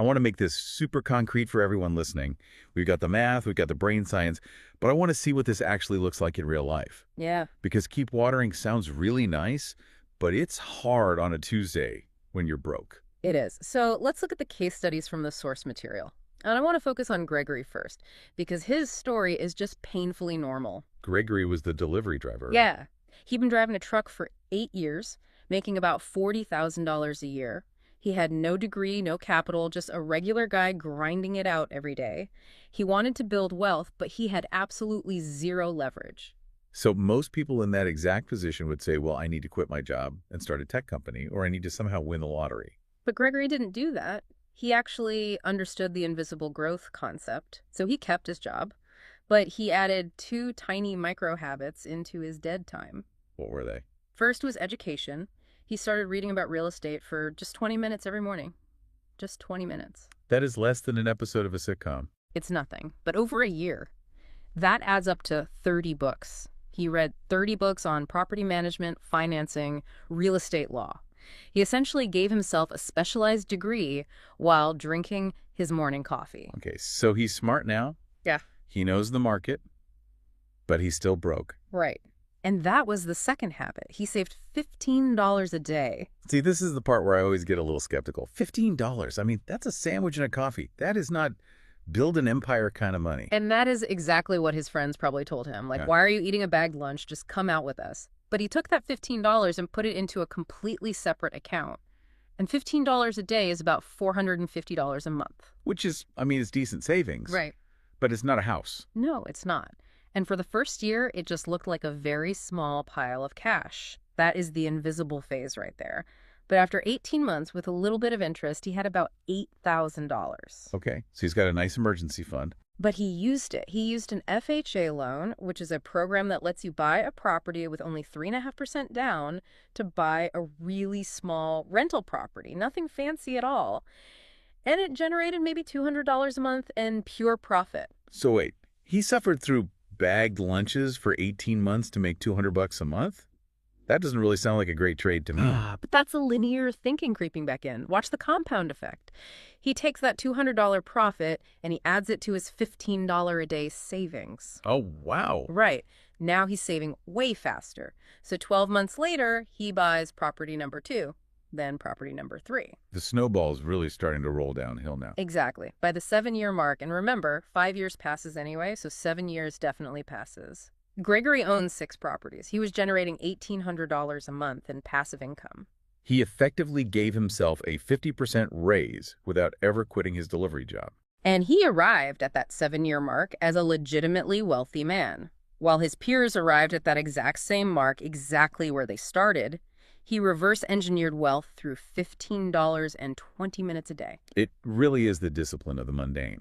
I want to make this super concrete for everyone listening. We've got the math, we've got the brain science, but I want to see what this actually looks like in real life. Yeah. Because keep watering sounds really nice, but it's hard on a Tuesday when you're broke. It is. So let's look at the case studies from the source material. And I want to focus on Gregory first, because his story is just painfully normal. Gregory was the delivery driver. Yeah. He'd been driving a truck for 8 years, making about $40,000 a year. He had no degree, no capital, just a regular guy grinding it out every day. He wanted to build wealth, but he had absolutely zero leverage. So most people in that exact position would say, well, I need to quit my job and start a tech company, or I need to somehow win the lottery. But Gregory didn't do that. He actually understood the invisible growth concept, so he kept his job. But he added 2 tiny micro habits into his dead time. What were they? First was education. He started reading about real estate for just 20 minutes every morning. Just 20 minutes. That is less than an episode of a sitcom. It's nothing, but over a year. That adds up to 30 books. He read 30 books on property management, financing, real estate law. He essentially gave himself a specialized degree while drinking his morning coffee. Okay, so he's smart now. Yeah. He knows the market, but he's still broke. Right. And that was the second habit. He saved $15 a day. See, this is the part where I always get a little skeptical. $15. I mean, that's a sandwich and a coffee. That is not build an empire kind of money. And that is exactly what his friends probably told him. Like, Yeah. Why are you eating a bagged lunch? Just come out with us. But he took that $15 and put it into a completely separate account. And $15 a day is about $450 a month. Which is, I mean, it's decent savings. Right. But it's not a house. No, it's not. And for the first year, it just looked like a very small pile of cash. That is the invisible phase right there. But after 18 months, with a little bit of interest, he had about $8,000. Okay, so he's got a nice emergency fund. But he used it. He used an FHA loan, which is a program that lets you buy a property with only 3.5% down to buy a really small rental property. Nothing fancy at all. And it generated maybe $200 a month in pure profit. So wait, he suffered through bagged lunches for 18 months to make $200 a month? That doesn't really sound like a great trade to me. But that's a linear thinking creeping back in. Watch the compound effect. He takes that $200 profit and he adds it to his $15 a day savings. Oh, wow. Right. Now he's saving way faster. So 12 months later, he buys property number 2, then property number 3. The snowball's really starting to roll downhill now. Exactly. By the 7-year mark, and remember, 5 years passes anyway, so 7 years definitely passes. Gregory owns 6 properties. He was generating $1,800 a month in passive income. He effectively gave himself a 50% raise without ever quitting his delivery job. And he arrived at that 7-year mark as a legitimately wealthy man. While his peers arrived at that exact same mark exactly where they started, he reverse-engineered wealth through $15 and 20 minutes a day. It really is the discipline of the mundane.